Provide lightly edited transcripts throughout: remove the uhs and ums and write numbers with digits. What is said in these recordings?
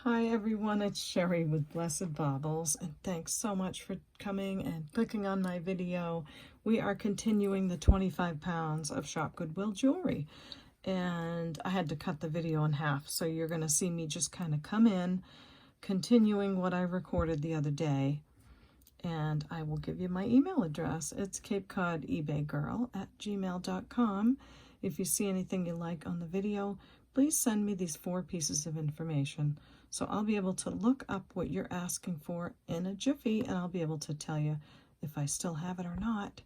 Hi everyone, it's Sherry with Blessed Baubles, and thanks so much for coming and clicking on my video. We are continuing the 25 pounds of Shop Goodwill jewelry, and I had to cut the video in half, so you're going to see me just kind of come in, continuing what I recorded the other day, and I will give you my email address. It's CapeCodEbayGirl@gmail.com. If you see anything you like on the video, please send me these 4 pieces of information. So I'll be able to look up what you're asking for in a jiffy, and I'll be able to tell you if I still have it or not.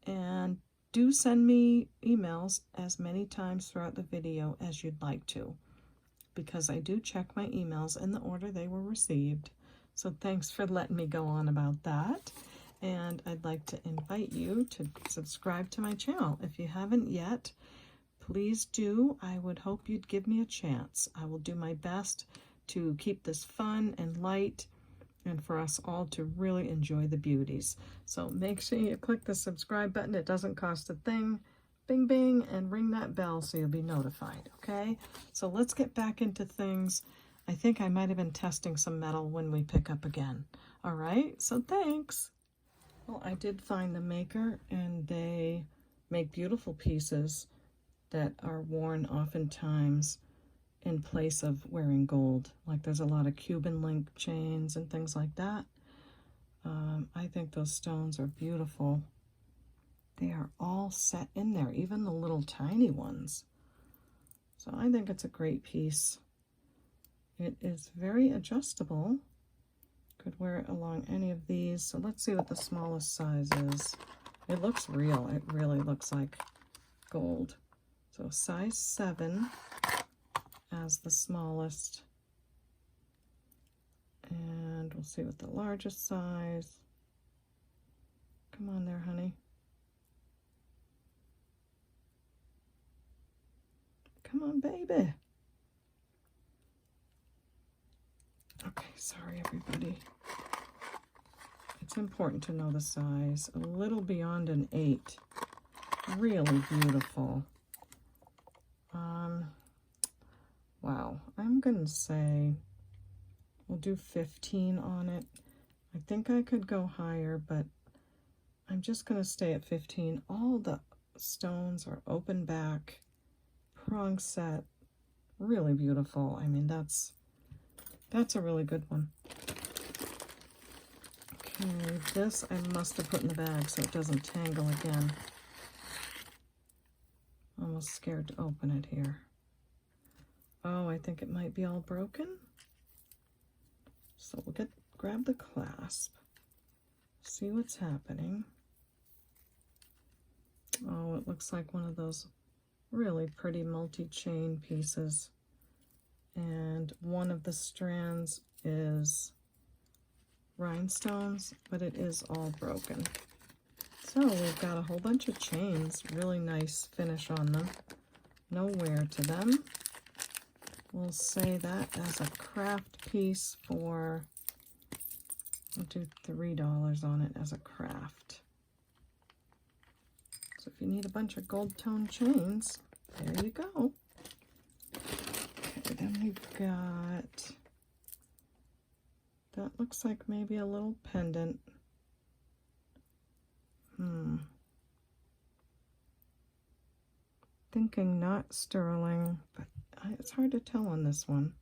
And do send me emails as many times throughout the video as you'd like to, because I do check my emails in the order they were received. So thanks for letting me go on about that. And I'd like to invite you to subscribe to my channel. If you haven't yet, please do. I would hope you'd give me a chance. I will do my best to keep this fun and light and for us all to really enjoy the beauties. So make sure you click the subscribe button. It doesn't cost a thing. Bing, bing, and ring that bell so you'll be notified, okay? So let's get back into things. I think I might have been testing some metal when we pick up again. All right, so thanks. Well, I did find the maker, and they make beautiful pieces that are worn oftentimes in place of wearing gold. Like there's a lot of Cuban link chains and things like that. I think those stones are beautiful. They are all set in there, even the little tiny ones. So I think it's a great piece. It is very adjustable. Could wear it along any of these. So let's see what the smallest size is. It looks real. It really looks like gold. So size 7 as the smallest. And we'll see what the largest size. Come on there, honey. Come on, baby. Okay, sorry, everybody. It's important to know the size. A little beyond an 8. Really beautiful. Wow, I'm gonna say we'll do 15 on it. I think I could go higher, but I'm just gonna stay at 15. All the stones are open back, prong set, really beautiful. I mean, that's a really good one. Okay, this I must have put in the bag so it doesn't tangle again. Almost scared to open it here. Oh, I think it might be all broken. So we'll grab the clasp, see what's happening. Oh, it looks like one of those really pretty multi-chain pieces. And one of the strands is rhinestones, but it is all broken. So we've got a whole bunch of chains, really nice finish on them, no wear to them. We'll say that as a craft piece for, we'll do $3 on it as a craft. So if you need a bunch of gold tone chains, there you go. Okay, then we've got, that looks like maybe a little pendant. Thinking not sterling, but it's hard to tell on this one.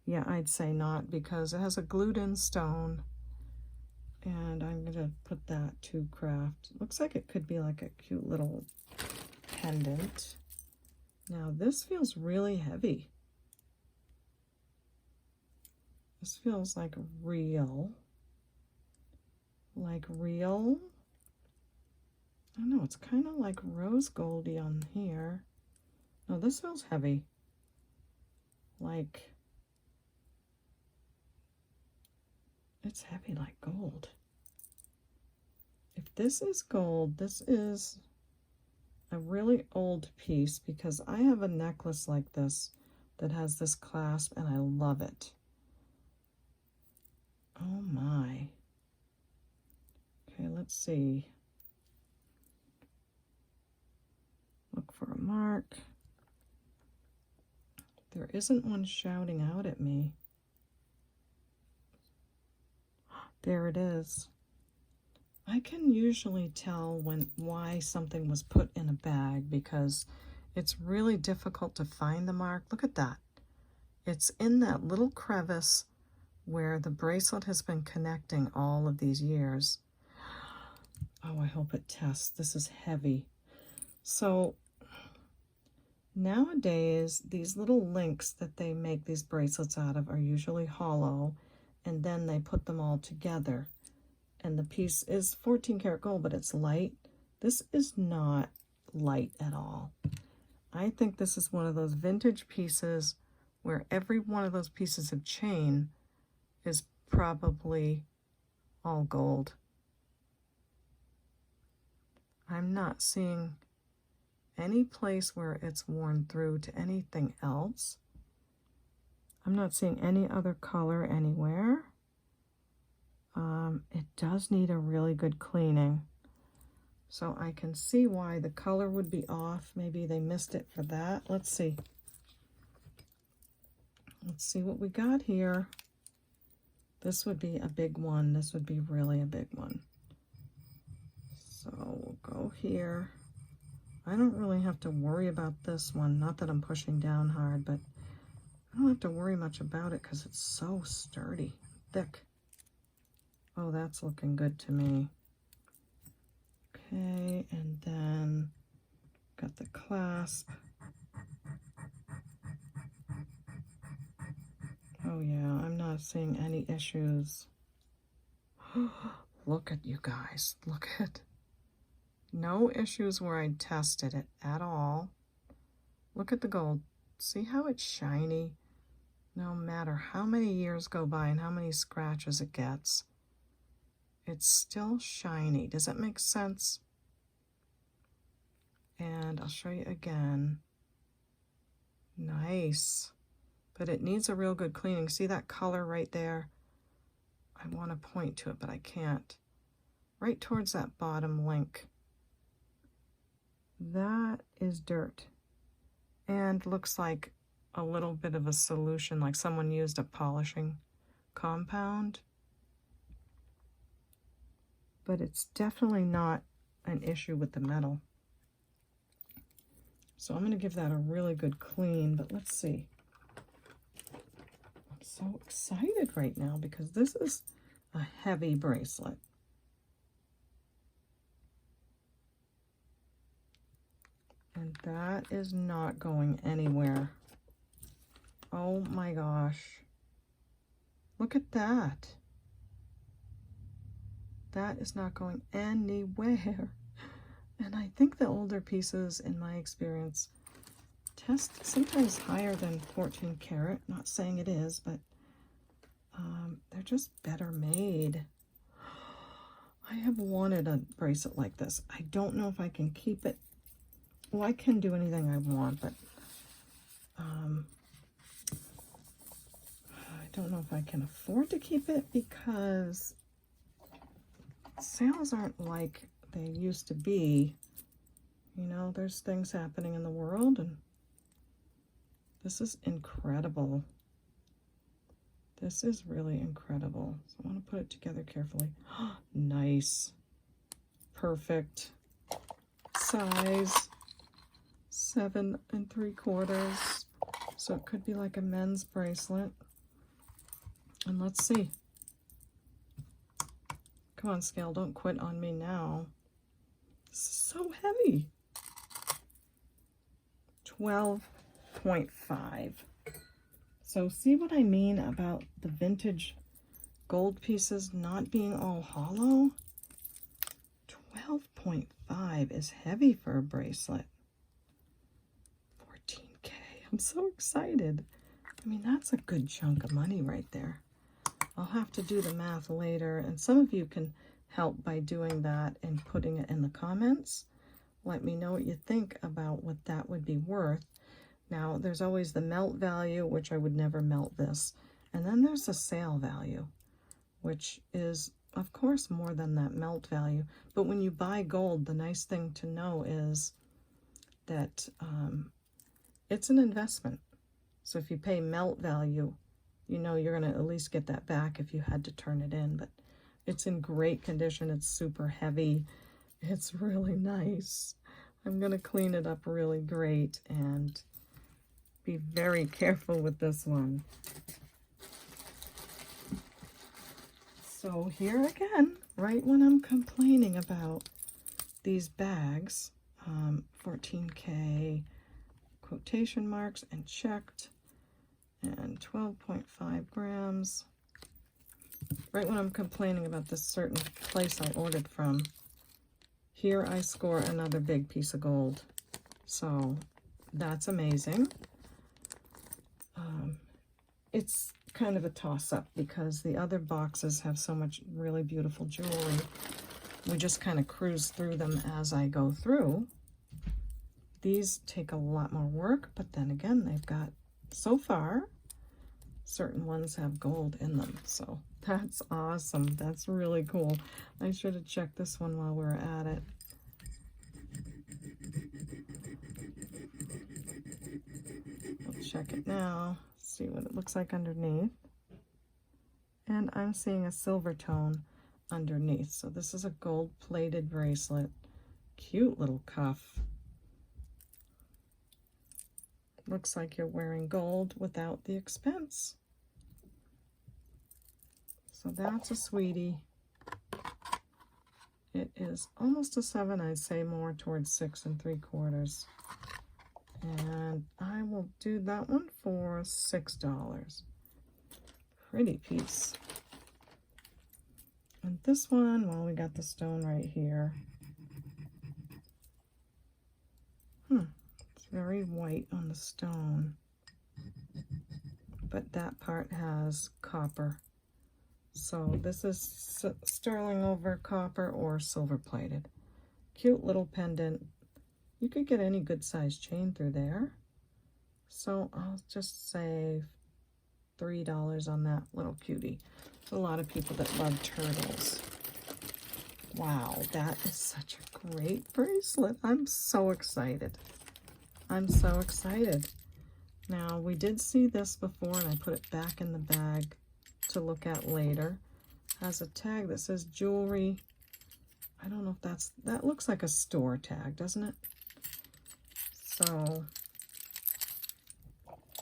Yeah, I'd say not, because it has a glued in stone, and I'm gonna put that to craft. Looks like it could be like a cute little pendant. Now this feels really heavy. This feels like real. Like real. I don't know, it's kind of like rose goldy on here. No, this feels heavy. Like, it's heavy like gold. If this is gold, this is a really old piece, because I have a necklace like this that has this clasp and I love it. Oh my. Okay, let's see. Look for a mark. There isn't one shouting out at me. There it is. I can usually tell why something was put in a bag because it's really difficult to find the mark. Look at that. It's in that little crevice where the bracelet has been connecting all of these years. Oh, I hope it tests. This is heavy. So nowadays, these little links that they make these bracelets out of are usually hollow, and then they put them all together. And the piece is 14 karat gold, but it's light. This is not light at all. I think this is one of those vintage pieces where every one of those pieces of chain is probably all gold. I'm not seeing any place where it's worn through to anything else. I'm not seeing any other color anywhere. It does need a really good cleaning. So I can see why the color would be off. Maybe they missed it for that. Let's see. Let's see what we got here. This would be a big one. This would be really a big one. So we'll go here. I don't really have to worry about this one. Not that I'm pushing down hard, but I don't have to worry much about it because it's so sturdy, thick. Oh, that's looking good to me. Okay, and then got the clasp. Oh yeah, I'm not seeing any issues. Look at you guys, look at. No issues where I tested it at all. Look at the gold. See how it's shiny? No matter how many years go by and how many scratches it gets, it's still shiny. Does that make sense? And I'll show you again. Nice. But it needs a real good cleaning. See that color right there? I want to point to it, but I can't. Right towards that bottom link. That is dirt. And looks like a little bit of a solution, like someone used a polishing compound. But it's definitely not an issue with the metal. So I'm going to give that a really good clean, but let's see. I'm so excited right now because this is a heavy bracelet. And that is not going anywhere. Oh my gosh. Look at that. That is not going anywhere. And I think the older pieces, in my experience, test sometimes higher than 14 karat. Not saying it is, but they're just better made. I have wanted a bracelet like this. I don't know if I can keep it. Well, I can do anything I want, but I don't know if I can afford to keep it because sales aren't like they used to be. You know, there's things happening in the world, and this is incredible. This is really incredible. So I want to put it together carefully. Nice. Perfect. Size 7 3/4. So it could be like a men's bracelet. And let's see. Come on, scale, don't quit on me now. This is so heavy. 12.5. So see what I mean about the vintage gold pieces not being all hollow? 12.5 is heavy for a bracelet. 14K. I'm so excited. I mean, that's a good chunk of money right there. I'll have to do the math later, and some of you can help by doing that and putting it in the comments. Let me know what you think about what that would be worth. Now, there's always the melt value, which I would never melt this. And then there's the sale value, which is, of course, more than that melt value. But when you buy gold, the nice thing to know is that it's an investment. So if you pay melt value, you know you're going to at least get that back if you had to turn it in. But it's in great condition. It's super heavy. It's really nice. I'm going to clean it up really great and be very careful with this one. So here again, right when I'm complaining about these bags, 14K quotation marks and checked, and 12.5 grams. Right when I'm complaining about this certain place I ordered from, here I score another big piece of gold. So that's amazing. It's kind of a toss-up because the other boxes have so much really beautiful jewelry. We just kind of cruise through them as I go through. These take a lot more work, but then again, they've got, so far, certain ones have gold in them. So that's awesome. That's really cool. I should have checked this one while we were at it. I'll check it now. See what it looks like underneath. And I'm seeing a silver tone underneath. So this is a gold-plated bracelet. Cute little cuff. Looks like you're wearing gold without the expense. So that's a sweetie. It is almost a 7. I'd say more towards 6 3/4. And I will do that one for $6. Pretty piece. And this one, well, we got the stone right here. It's very white on the stone. But that part has copper. So this is sterling over copper or silver plated. Cute little pendant. You could get any good sized chain through there. So I'll just say $3 on that little cutie. There's a lot of people that love turtles. Wow, that is such a great bracelet. I'm so excited. I'm so excited. Now, we did see this before, and I put it back in the bag to look at later. It has a tag that says jewelry. I don't know if that looks like a store tag, doesn't it? So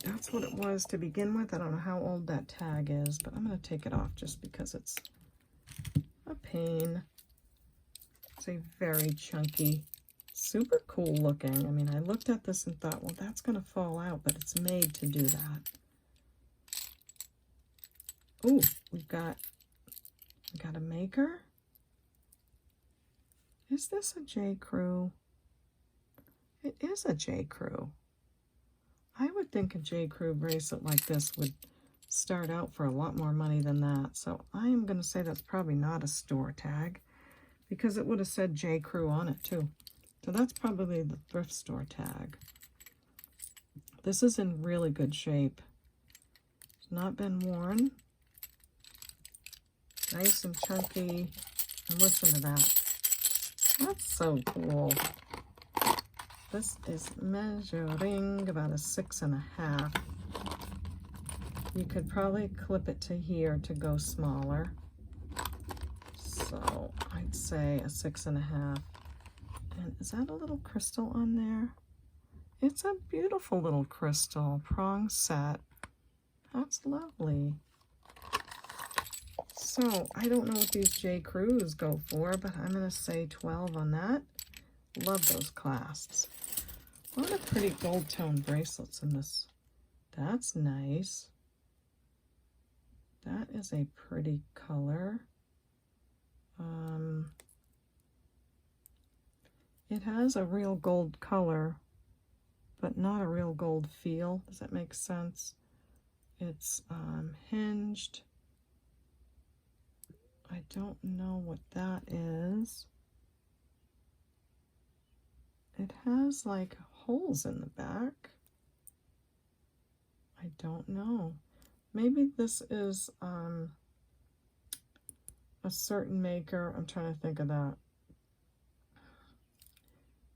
that's what it was to begin with. I don't know how old that tag is, but I'm going to take it off just because it's a pain. It's a very chunky, super cool looking. I mean, I looked at this and thought, well, that's going to fall out, but it's made to do that. Ooh, we got a maker. Is this a J. Crew? It is a J. Crew. I would think a J. Crew bracelet like this would start out for a lot more money than that. So I am going to say that's probably not a store tag because it would have said J. Crew on it too. So that's probably the thrift store tag. This is in really good shape. It's not been worn. Nice and chunky. And listen to that. That's so cool. This is measuring about a 6.5. You could probably clip it to here to go smaller. So I'd say a 6.5. And is that a little crystal on there? It's a beautiful little crystal prong set. That's lovely. So I don't know what these J. Crews go for, but I'm going to say 12 on that. Love those clasps. A lot of pretty gold tone bracelets in this. That's nice. That is a pretty color. It has a real gold color, but not a real gold feel. Does that make sense? It's hinged. I don't know what that is. It has like holes in the back. I don't know. Maybe this is a certain maker. I'm trying to think of that.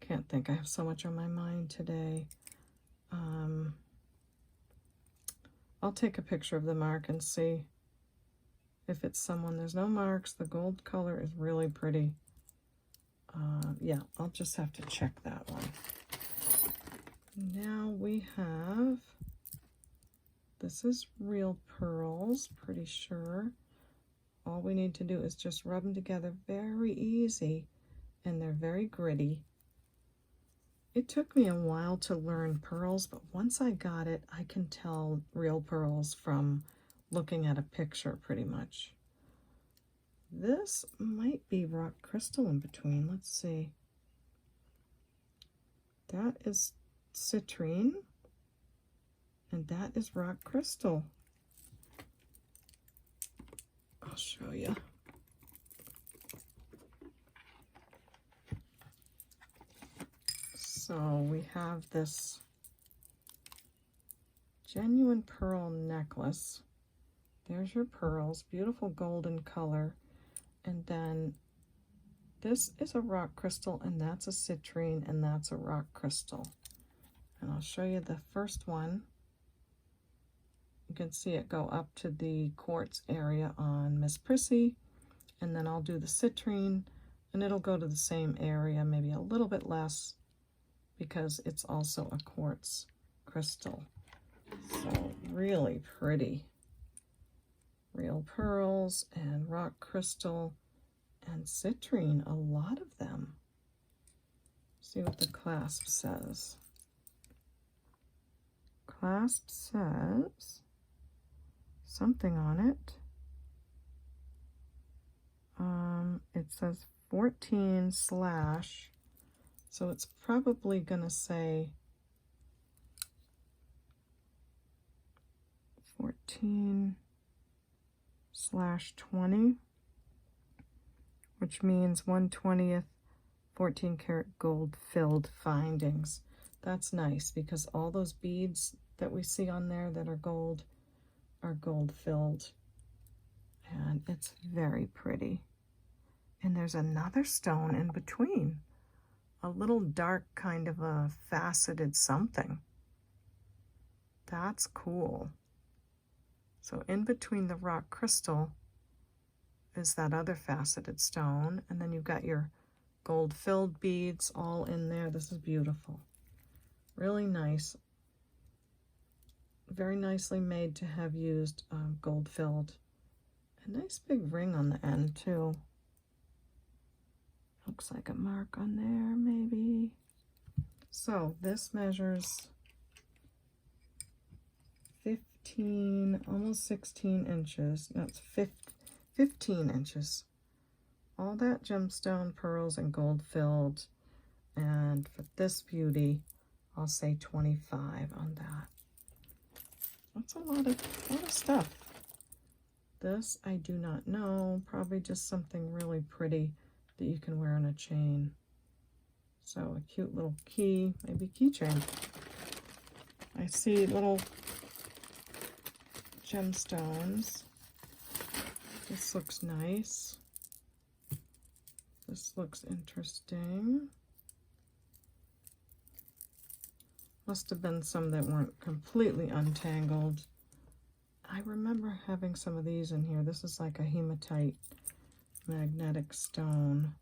Can't think. I have so much on my mind today. I'll take a picture of the mark and see if it's someone. There's no marks. The gold color is really pretty. Yeah, I'll just have to check that one. Now we have, this is real pearls, pretty sure. All we need to do is just rub them together, very easy, and they're very gritty. It took me a while to learn pearls, but once I got it, I can tell real pearls from looking at a picture pretty much. This might be rock crystal in between. Let's see. That is citrine, and that is rock crystal. I'll show you. So we have this genuine pearl necklace. There's your pearls, beautiful golden color. And then this is a rock crystal, and that's a citrine, and that's a rock crystal. And I'll show you the first one. You can see it go up to the quartz area on Miss Prissy, and then I'll do the citrine, and it'll go to the same area, maybe a little bit less, because it's also a quartz crystal. So really pretty. Real pearls and rock crystal and citrine, a lot of them. See what the clasp says. Clasp says something on it. It says 14 slash, so it's probably gonna say 14/20, which means 1/20th 14 karat gold filled findings. That's nice because all those beads that we see on there that are gold filled, and it's very pretty. And there's another stone in between, a little dark kind of a faceted something. That's cool. So in between the rock crystal is that other faceted stone, and then you've got your gold filled beads all in there. This is beautiful. Really nice. Very nicely made to have used gold filled. A nice big ring on the end too. Looks like a mark on there maybe. So this measures 15, almost 16 inches. That's 15 inches. All that gemstone, pearls, and gold filled. And for this beauty, I'll say 25 on that. That's a lot of stuff. This I do not know. Probably just something really pretty that you can wear on a chain. So a cute little key, maybe keychain. I see little gemstones. This looks nice. This looks interesting. Must have been some that weren't completely untangled. I remember having some of these in here. This is like a hematite magnetic stone.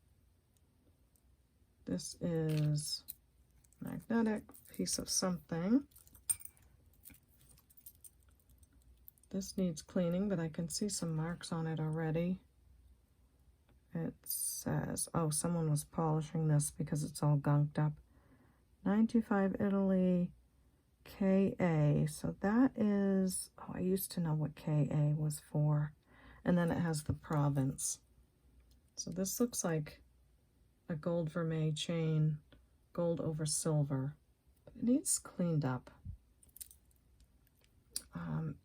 This is magnetic piece of something. This needs cleaning, but I can see some marks on it already. It says, oh, someone was polishing this because it's all gunked up. 925 Italy, KA. So that is, oh, I used to know what KA was for. And then it has the province. So this looks like a gold vermeil chain, gold over silver. It needs cleaned up.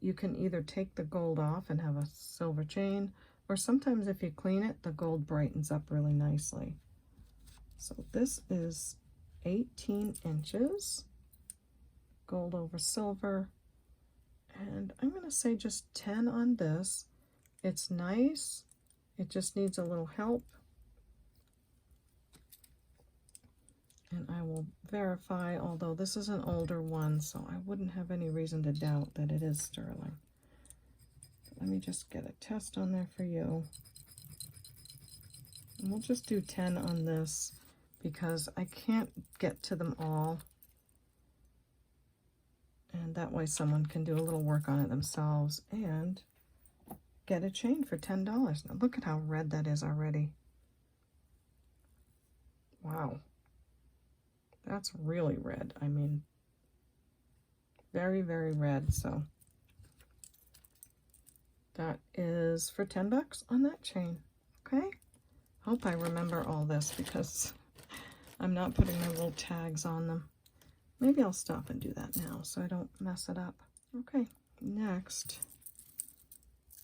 You can either take the gold off and have a silver chain, or sometimes if you clean it, the gold brightens up really nicely. So this is 18 inches, gold over silver, and I'm going to say just 10 on this. It's nice. It just needs a little help. And I will verify, although this is an older one, so I wouldn't have any reason to doubt that it is sterling. Let me just get a test on there for you. And we'll just do 10 on this because I can't get to them all. And that way someone can do a little work on it themselves and get a chain for $10. Now look at how red that is already. Wow. That's really red. I mean, very, very red. So that is for 10 bucks on that chain. Okay. Hope I remember all this because I'm not putting my little tags on them. Maybe I'll stop and do that now so I don't mess it up. Okay. Next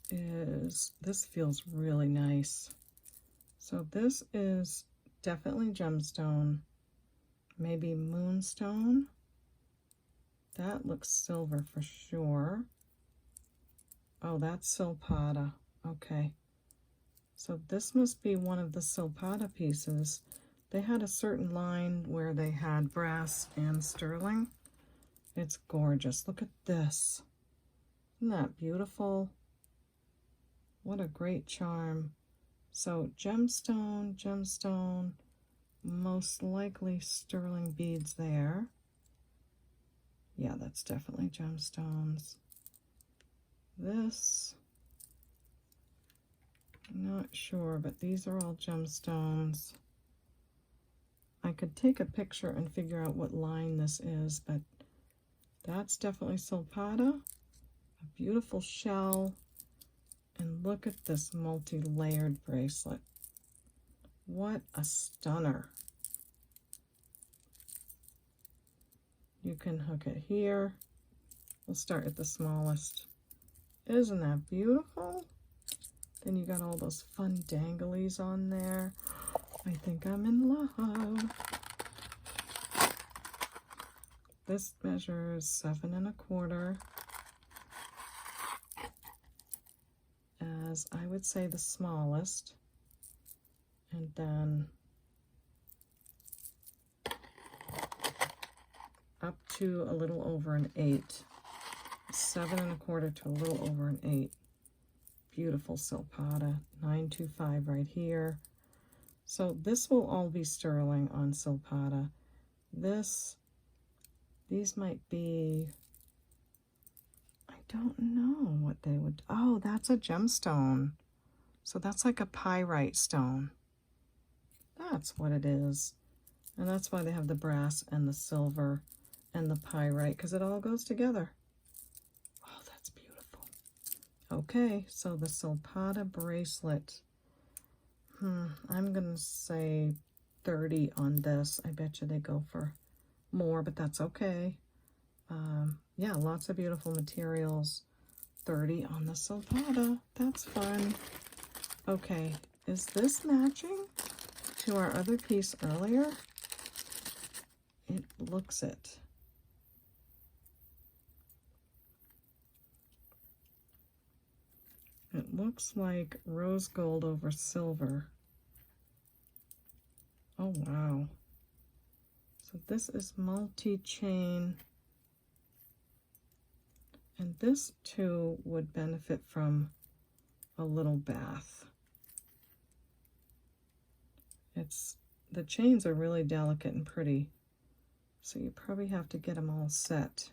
is, this feels really nice. So this is definitely gemstone. Maybe moonstone. That looks silver for sure. Oh, that's silpata. Okay. So this must be one of the silpata pieces. They had a certain line where they had brass and sterling. It's gorgeous. Look at this. Isn't that beautiful? What a great charm. So gemstone, gemstone, most likely sterling beads there. Yeah, that's definitely gemstones. This, I'm not sure, but these are all gemstones. I could take a picture and figure out what line this is, but that's definitely silpata. A beautiful shell. And look at this multi-layered bracelet. What a stunner. You can hook it here. We'll start at the smallest. Isn't that beautiful? Then you got all those fun danglies on there. I think I'm in love. This measures 7 1/4. As I would say the smallest. And then up to a little over an 8. 7 1/4 to a little over an 8. Beautiful silpata. 925 right here. So this will all be sterling on silpata. These might be, I don't know what they would, oh, that's a gemstone. So that's like a pyrite stone. That's what it is. And that's why they have the brass and the silver and the pyrite, because it all goes together. Oh, that's beautiful. Okay, so the silpata bracelet. I'm going to say 30 on this. I bet you they go for more, but that's okay. Yeah, lots of beautiful materials. 30 on the silpata. That's fun. Okay, is this matching to our other piece earlier? It looks it. It looks like rose gold over silver. Oh, wow. So this is multi-chain. And this, too, would benefit from a little bath. The chains are really delicate and pretty, so you probably have to get them all set.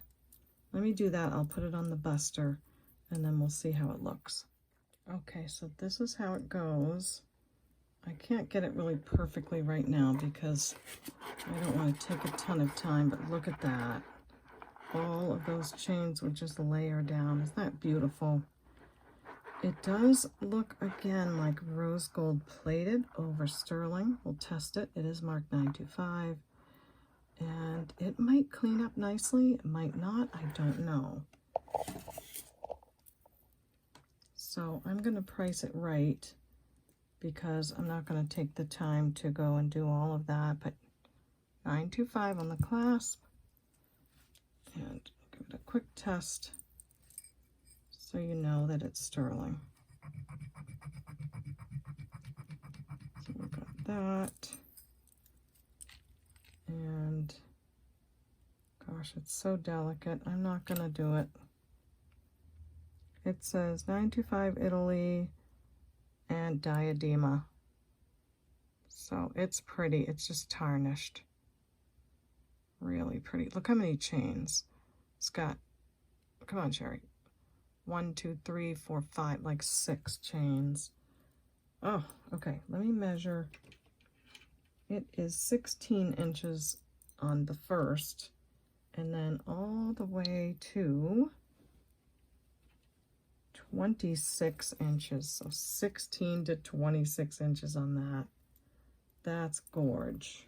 Let me do that. I'll put it on the buster, and then we'll see how it looks. Okay, so this is how it goes. I can't get it really perfectly right now because I don't want to take a ton of time, but look at that. All of those chains would just layer down. Isn't that beautiful? It does look again like rose gold plated over sterling. We'll test it. It is marked 925. And it might clean up nicely. It might not. I don't know. So I'm going to price it right because I'm not going to take the time to go and do all of that. But 925 on the clasp. And give it a quick test so you know that it's sterling. So we got that. And gosh, it's so delicate. I'm not gonna do it. It says 925 Italy and diadema. So it's pretty. It's just tarnished. Really pretty. Look how many chains. It's got, come on, Sherry. 1, 2, 3, 4, 5, like 6 chains. Oh, okay. Let me measure. It is 16 inches on the first, and then all the way to 26 inches. So 16 to 26 inches on that. That's gorge.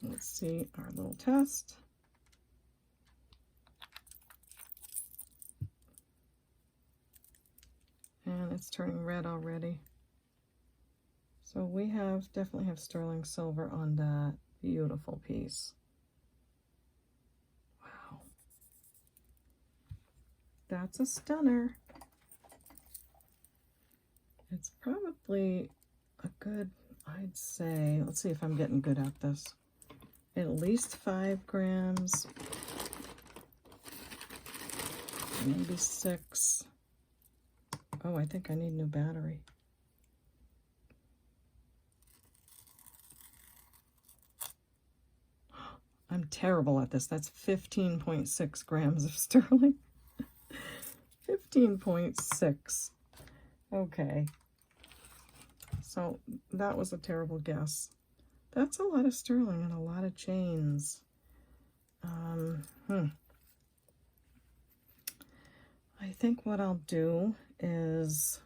Let's see our little test. And it's turning red already. So we definitely have sterling silver on that beautiful piece. Wow. That's a stunner. It's probably a good, I'd say, let's see if I'm getting good at this. At least 5 grams, maybe 6. Oh, I think I need a new battery. I'm terrible at this. That's 15.6 grams of sterling. 15.6. Okay. So that was a terrible guess. That's a lot of sterling and a lot of chains. I think what I'll do is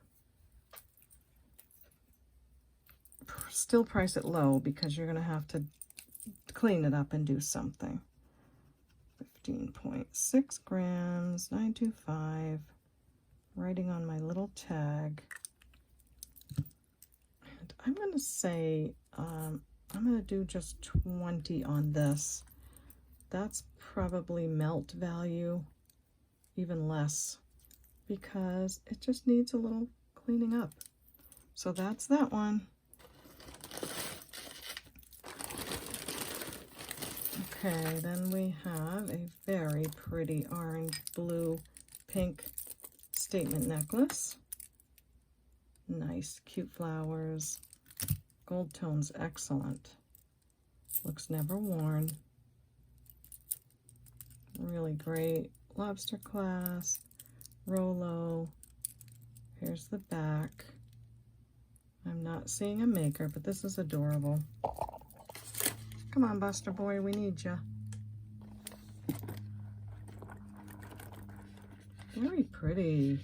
still price it low because you're going to have to clean it up and do something. 15.6 grams, 925. Writing on my little tag. And I'm going to say, I'm going to do just 20 on this. That's probably melt value, even less, because it just needs a little cleaning up. So that's that one. Okay, then we have a very pretty orange, blue, pink statement necklace. Nice, cute flowers. Gold tone's excellent. Looks never worn. Really great. Lobster clasp, Rolo. Here's the back. I'm not seeing a maker, but this is adorable. Come on, Buster Boy, we need you. Very pretty.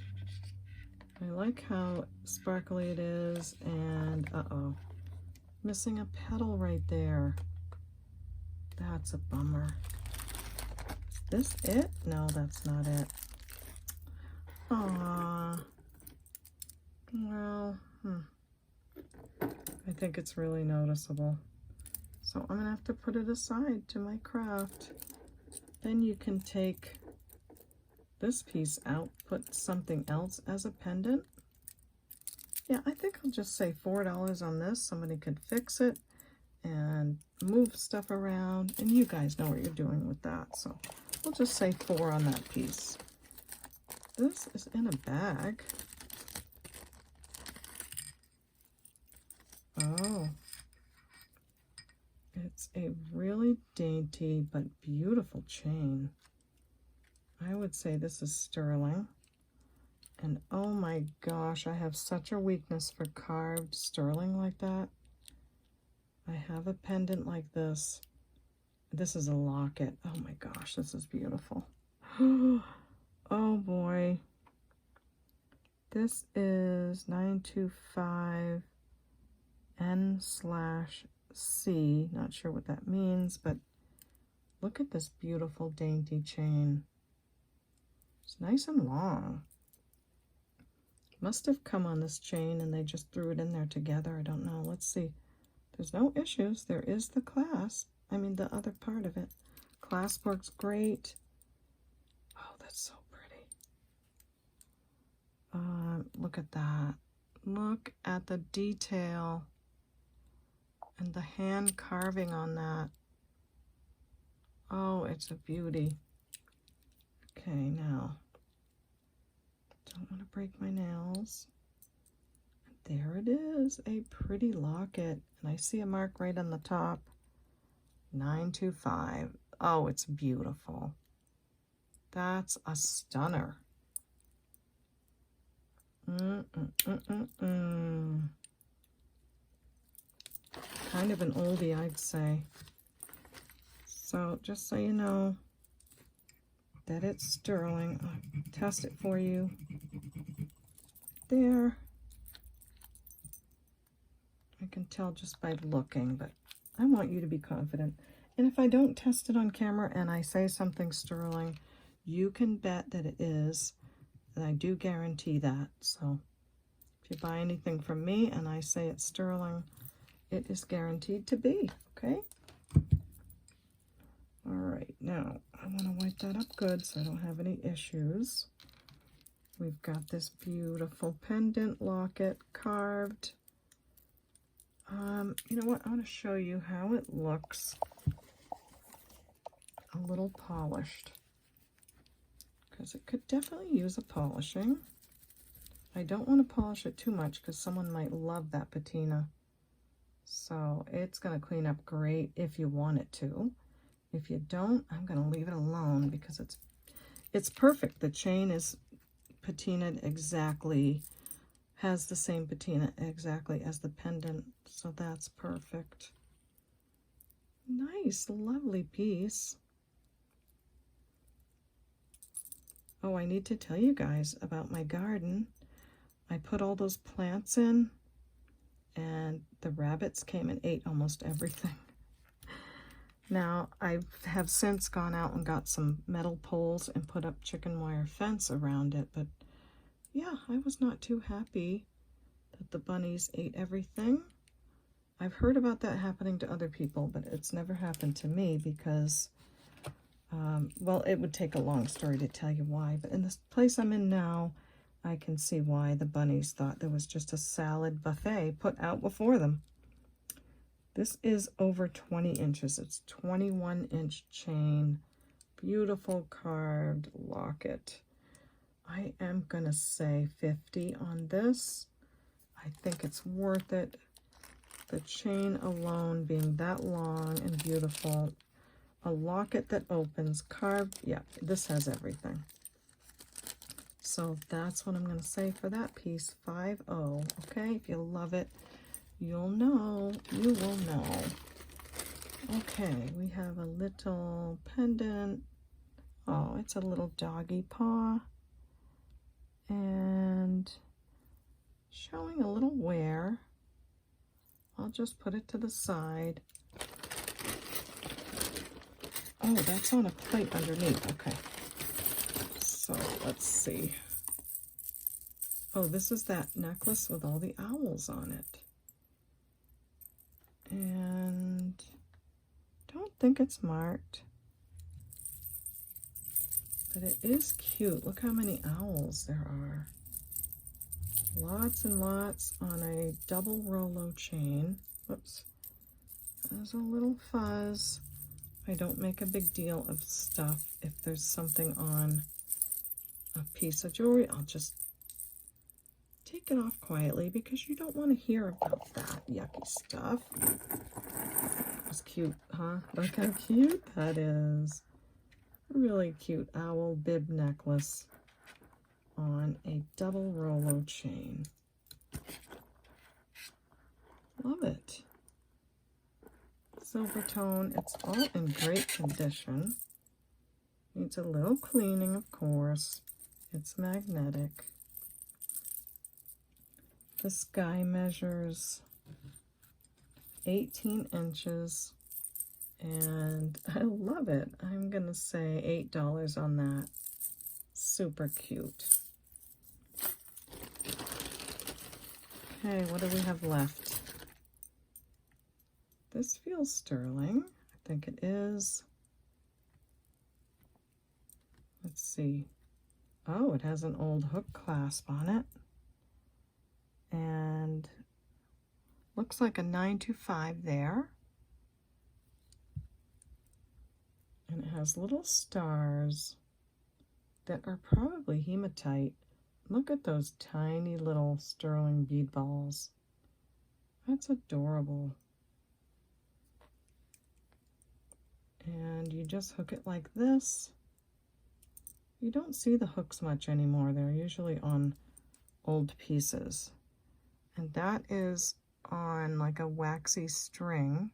I like how sparkly it is, and uh-oh, missing a petal right there. That's a bummer. Is this it? No, that's not it. Aww. Well, I think it's really noticeable. So I'm gonna have to put it aside to my craft. Then you can take this piece out, put something else as a pendant. Yeah, I think I'll just say $4 on this. Somebody could fix it and move stuff around, and you guys know what you're doing with that. So we'll just say $4 on that piece. This is in a bag. Oh, it's a really dainty but beautiful chain. I would say this is sterling. And oh my gosh, I have such a weakness for carved sterling like that. I have a pendant like this. This is a locket. Oh my gosh, this is beautiful. Oh boy. This is 925 N/C. Not sure what that means, but look at this beautiful dainty chain. It's nice and long. Must have come on this chain and they just threw it in there together. I don't know. Let's see. There's no issues. There is the clasp. I mean, the other part of it. Clasp works great. Oh, that's so pretty. Look at that. Look at the detail. And the hand carving on that. Oh, it's a beauty. Okay, now, don't want to break my nails. There it is, a pretty locket. And I see a mark right on the top. 925. Oh, it's beautiful. That's a stunner. Kind of an oldie, I'd say. So just so you know that it's sterling, I'll test it for you. There. I can tell just by looking, but I want you to be confident. And if I don't test it on camera and I say something sterling, you can bet that it is. And I do guarantee that. So if you buy anything from me and I say it's sterling, it is guaranteed to be, okay? All right, now I want to wipe that up good so I don't have any issues. We've got this beautiful pendant locket carved. You know what? I want to show you how it looks a little polished, because it could definitely use a polishing. I don't want to polish it too much because someone might love that patina. So it's going to clean up great if you want it to. If you don't, I'm going to leave it alone because it's perfect. The chain is patinaed exactly, has the same patina exactly as the pendant, so that's perfect. Nice, lovely piece. Oh, I need to tell you guys about my garden. I put all those plants in, and the rabbits came and ate almost everything. Now, I have since gone out and got some metal poles and put up chicken wire fence around it, but yeah, I was not too happy that the bunnies ate everything. I've heard about that happening to other people, but it's never happened to me because, well, it would take a long story to tell you why, but in this place I'm in now, I can see why the bunnies thought there was just a salad buffet put out before them. This is over 20 inches. It's 21-inch chain. Beautiful carved locket. I am going to say 50 on this. I think it's worth it. The chain alone being that long and beautiful. A locket that opens, carved. Yeah, this has everything. So that's what I'm going to say for that piece, 50. Okay, if you love it, you'll know. You will know. Okay, we have a little pendant. Oh, it's a little doggy paw. And showing a little wear. I'll just put it to the side. Oh, that's on a plate underneath. Okay. So let's see. Oh, this is that necklace with all the owls on it. And don't think it's marked. But it is cute. Look how many owls there are. Lots and lots on a double Rolo chain. Whoops. There's a little fuzz. I don't make a big deal of stuff. If there's something on a piece of jewelry, I'll just take it off quietly because you don't want to hear about that yucky stuff. It's cute, huh? Look how cute that is. Really cute owl bib necklace on a double Rolo chain. Love it. Silver tone. It's all in great condition. Needs a little cleaning, of course. It's magnetic. The sky measures 18 inches. And I love it. I'm going to say $8 on that. Super cute. Okay, what do we have left? This feels sterling. I think it is. Let's see. Oh, it has an old hook clasp on it. And looks like a 925 there. And it has little stars that are probably hematite. Look at those tiny little sterling bead balls. That's adorable. And you just hook it like this. You don't see the hooks much anymore. They're usually on old pieces. And that is on like a waxy string.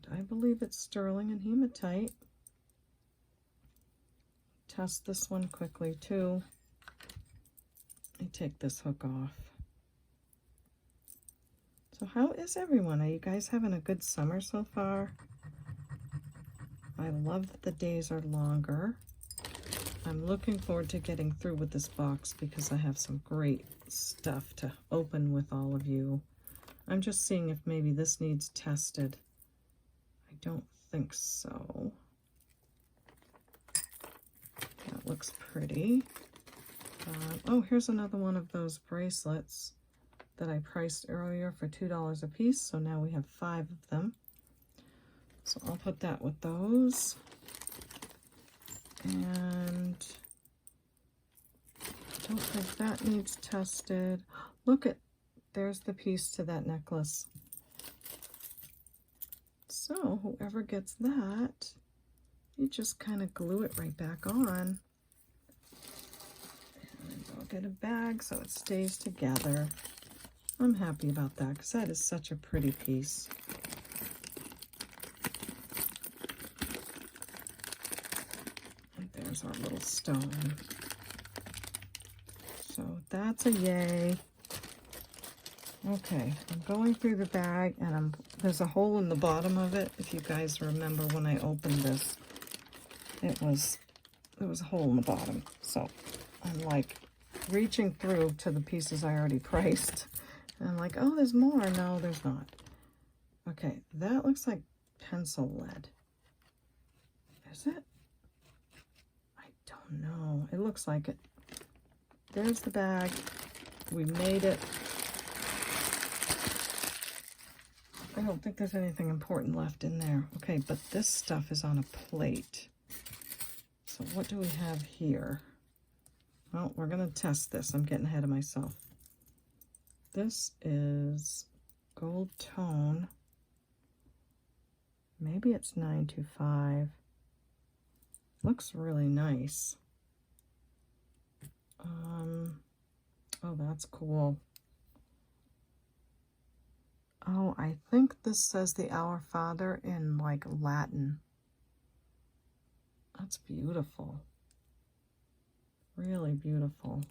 And I believe it's sterling and hematite. Test this one quickly too. I take this hook off. So how is everyone? Are you guys having a good summer so far? I love that the days are longer. I'm looking forward to getting through with this box because I have some great stuff to open with all of you. I'm just seeing if maybe this needs tested. I don't think so. That looks pretty. Oh, here's another one of those bracelets that I priced earlier for $2 a piece. So now we have 5 of them. So I'll put that with those. And I don't think that needs tested. Look at, there's the piece to that necklace. So whoever gets that, you just kind of glue it right back on. And I'll get a bag so it stays together. I'm happy about that because that is such a pretty piece. And there's our little stone. So that's a yay. Okay, I'm going through the bag and there's a hole in the bottom of it. If you guys remember when I opened this, there was a hole in the bottom. So I'm like reaching through to the pieces I already priced. And I'm like, oh, there's more. No, there's not. Okay, that looks like pencil lead. Is it? I don't know. It looks like it. There's the bag. We made it. I don't think there's anything important left in there. Okay, but this stuff is on a plate. So what do we have here? Well, we're going to test this. I'm getting ahead of myself. This is gold tone. Maybe it's 925. Looks really nice. Oh, that's cool. Oh, I think this says the Our Father in like Latin. That's beautiful. Really beautiful.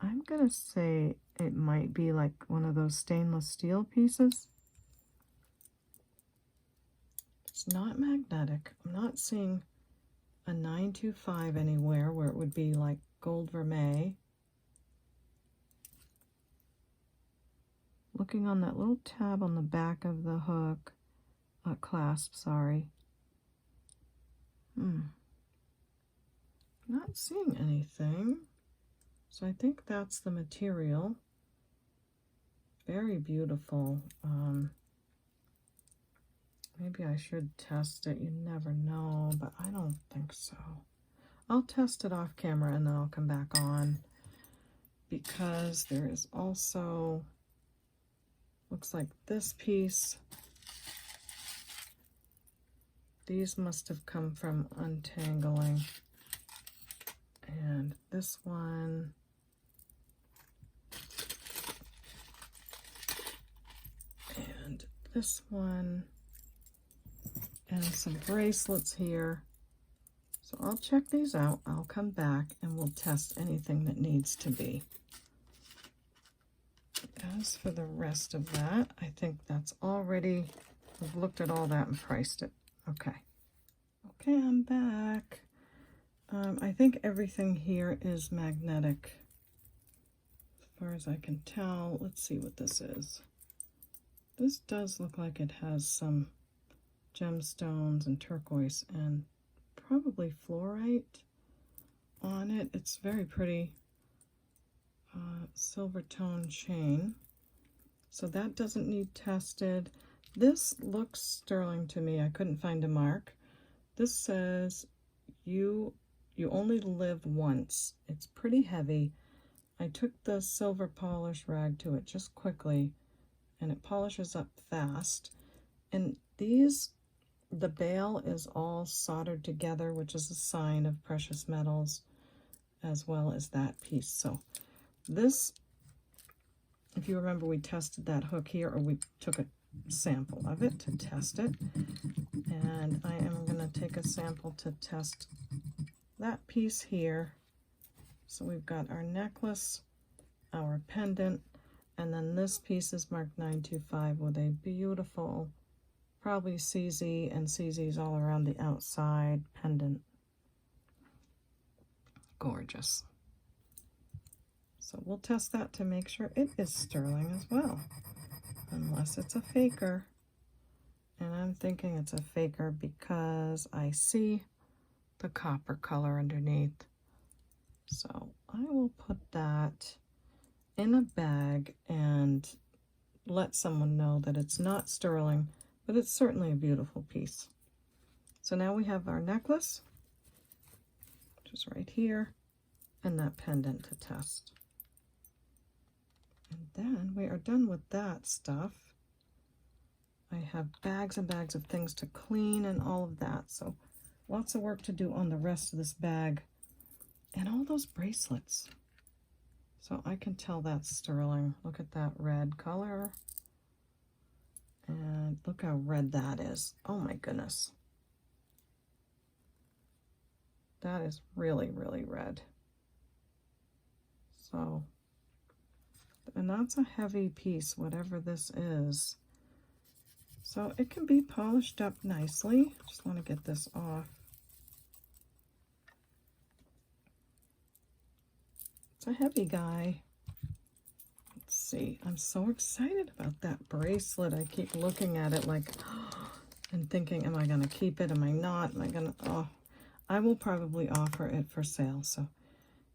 I'm gonna say it might be like one of those stainless steel pieces. It's not magnetic. I'm not seeing a 925 anywhere where it would be like gold vermeil. Looking on that little tab on the back of the hook, clasp, sorry. Not seeing anything. So I think that's the material. Very beautiful. Maybe I should test it. You never know, but I don't think so. I'll test it off camera and then I'll come back on because there is also, looks like this piece. These must have come from untangling. And this one. And this one. And some bracelets here. So I'll check these out. I'll come back and we'll test anything that needs to be. As for the rest of that, I think that's already, we've looked at all that and priced it. Okay. Okay, I'm back. I think everything here is magnetic. As far as I can tell, let's see what this is. This does look like it has some gemstones and turquoise and probably fluorite on it. It's very pretty. silver tone chain. So that doesn't need tested. This looks sterling to me. I couldn't find a mark. This says you only live once. It's pretty heavy. I took the silver polish rag to it just quickly, and it polishes up fast. And these, the bail is all soldered together, which is a sign of precious metals, as well as that piece. So this, if you remember, we tested that hook here, or we took a sample of it to test it. And I am going to take a sample to test that piece here. So we've got our necklace, our pendant, and then this piece is marked 925 with a beautiful, probably CZ and CZs all around the outside pendant. Gorgeous. So we'll test that to make sure it is sterling as well, unless it's a faker. And I'm thinking it's a faker because I see the copper color underneath. So I will put that in a bag and let someone know that it's not sterling, but it's certainly a beautiful piece. So now we have our necklace, which is right here, and that pendant to test. And then we are done with that stuff. I have bags and bags of things to clean and all of that. So lots of work to do on the rest of this bag. And all those bracelets. So I can tell that's sterling. Look at that red color. And look how red that is. Oh my goodness. That is really, really red. So, and that's a heavy piece, whatever this is. So it can be polished up nicely. Just want to get this off. It's a heavy guy. Let's see. I'm so excited about that bracelet. I keep looking at it like, and thinking, am I going to keep it? Am I not? Am I going to? Oh, I will probably offer it for sale. So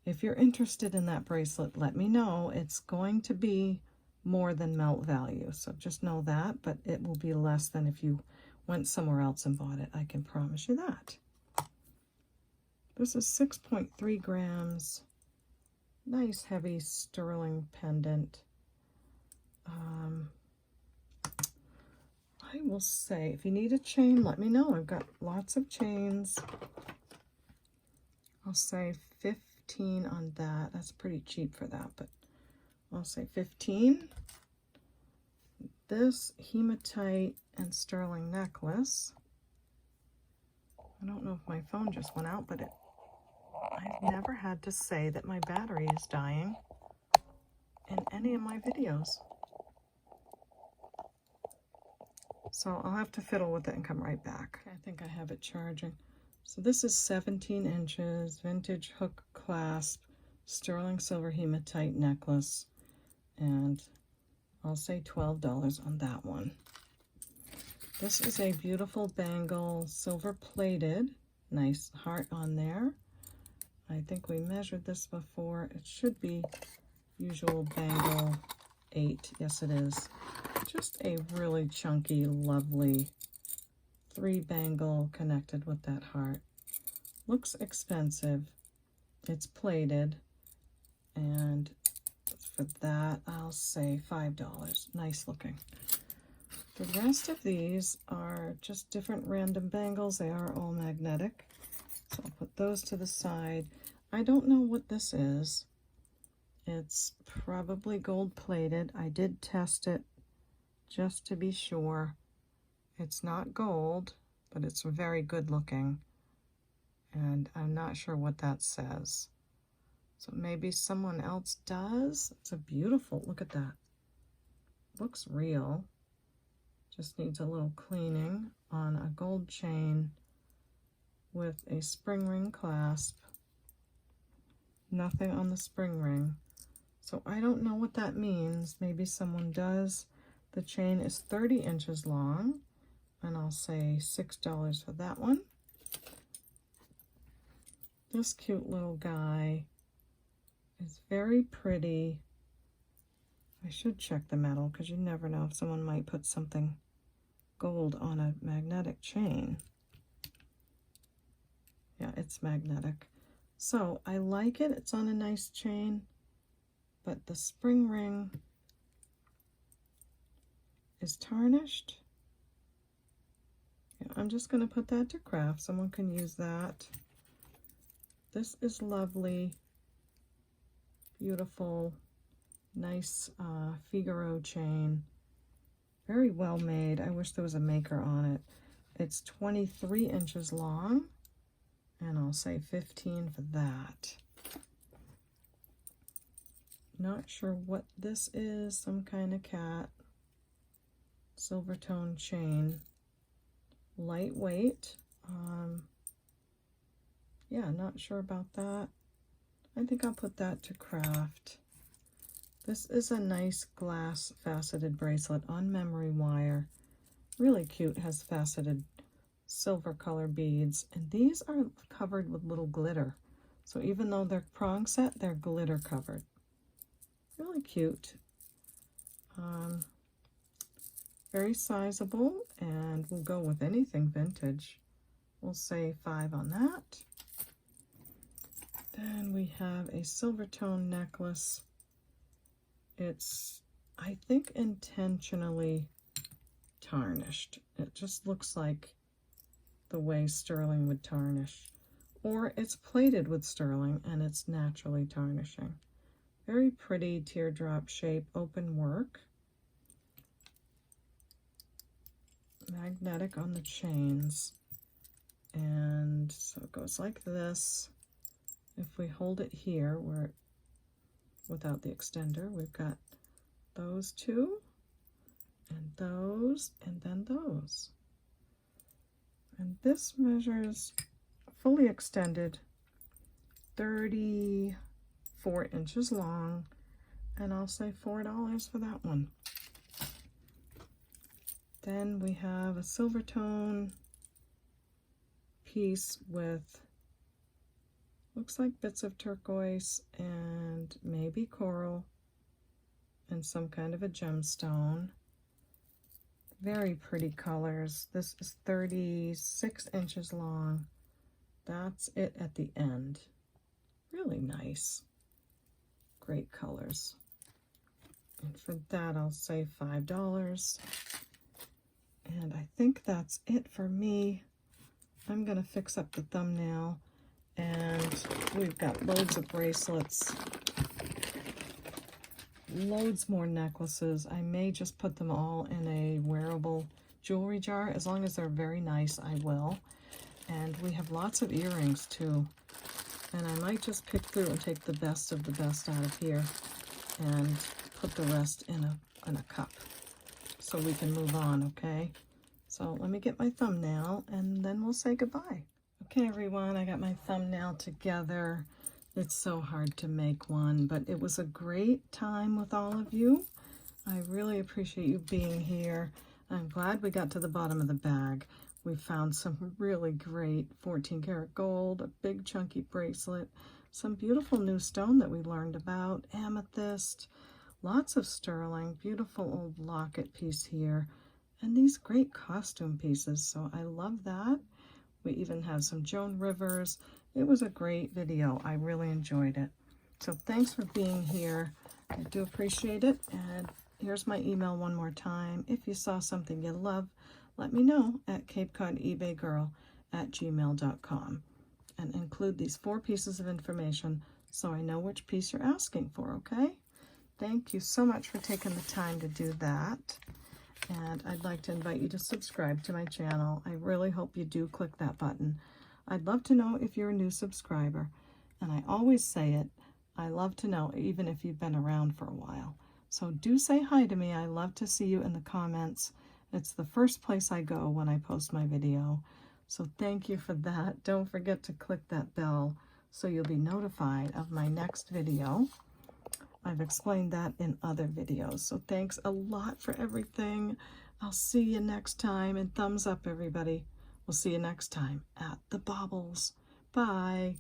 if you're interested in that bracelet, let me know. It's going to be more than melt value. So just know that, but it will be less than if you went somewhere else and bought it. I can promise you that. This is 6.3 grams. Nice heavy sterling pendant. I will say, if you need a chain, let me know. I've got lots of chains. I'll say 15 on that. That's pretty cheap for that, but I'll say 15. This hematite and sterling necklace. I don't know if my phone just went out, but I've never had to say that my battery is dying in any of my videos. So I'll have to fiddle with it and come right back. I think I have it charging. So this is 17 inches, vintage hook clasp, sterling silver hematite necklace, and I'll say $12 on that one. This is a beautiful bangle, silver plated, nice heart on there. I think we measured this before. It should be usual bangle 8. Yes, it is. Just a really chunky, lovely 3 bangle connected with that heart. Looks expensive. It's plated, and for that I'll say $5. Nice looking. The rest of these are just different random bangles. They are all magnetic. So I'll put those to the side. I don't know what this is. It's probably gold plated. I did test it just to be sure. It's not gold, but it's very good looking. And I'm not sure what that says. So maybe someone else does. It's a beautiful, look at that. Looks real. Just needs a little cleaning on a gold chain with a spring ring clasp. Nothing on the spring ring. So I don't know what that means. Maybe someone does. The chain is 30 inches long, and I'll say $6 for that one. This cute little guy is very pretty. I should check the metal because you never know if someone might put something gold on a magnetic chain. Yeah, it's magnetic. So I like it. It's on a nice chain, but the spring ring is tarnished. Yeah, I'm just going to put that to craft. Someone can use that. This is lovely, beautiful, nice Figaro chain. Very well made. I wish there was a maker on it. It's 23 inches long, and I'll say 15 for that. Not sure what this is. Some kind of cat. Silver tone chain. Lightweight. Yeah, not sure about that. I think I'll put that to craft. This is a nice glass faceted bracelet on memory wire. Really cute, has faceted silver color beads. And these are covered with little glitter. So even though they're prong set, they're glitter covered. Really cute. Very sizable, and we'll go with anything vintage. We'll say 5 on that. Then we have a silver tone necklace. It's, I think, intentionally tarnished. It just looks like the way sterling would tarnish. Or it's plated with sterling and it's naturally tarnishing. Very pretty teardrop shape, open work. Magnetic on the chains. And so it goes like this. If we hold it here, where without the extender, we've got those two, and those, and then those. And this measures, fully extended, 34 inches long, and I'll say $4 for that one. Then we have a silver tone piece with, looks like bits of turquoise and maybe coral and some kind of a gemstone. Very pretty colors. This is 36 inches long. That's it at the end. Really nice. Great colors. And for that, I'll say $5. And I think that's it for me. I'm going to fix up the thumbnail. And we've got loads of bracelets. Loads more necklaces. I may just put them all in a wearable jewelry jar. As long as they're very nice, I will. And we have lots of earrings too. And I might just pick through and take the best of the best out of here and put the rest in a cup so we can move on, okay? So let me get my thumbnail and then we'll say goodbye. Okay, everyone, I got my thumbnail together. It's so hard to make one, but it was a great time with all of you. I really appreciate you being here. I'm glad we got to the bottom of the bag. We found some really great 14 karat gold, a big chunky bracelet, some beautiful new stone that we learned about, amethyst, lots of sterling, beautiful old locket piece here, and these great costume pieces. So I love that. We even have some Joan Rivers. It was a great video. I really enjoyed it. So thanks for being here. I do appreciate it. And here's my email one more time. If you saw something you love, let me know at CapeCodEbayGirl@gmail.com and include these 4 pieces of information so I know which piece you're asking for, okay? Thank you so much for taking the time to do that. And I'd like to invite you to subscribe to my channel. I really hope you do click that button. I'd love to know if you're a new subscriber. And I always say it, I love to know even if you've been around for a while. So do say hi to me. I love to see you in the comments. It's the first place I go when I post my video. So thank you for that. Don't forget to click that bell so you'll be notified of my next video. I've explained that in other videos. So thanks a lot for everything. I'll see you next time. And thumbs up, everybody. We'll see you next time at the Baubles. Bye.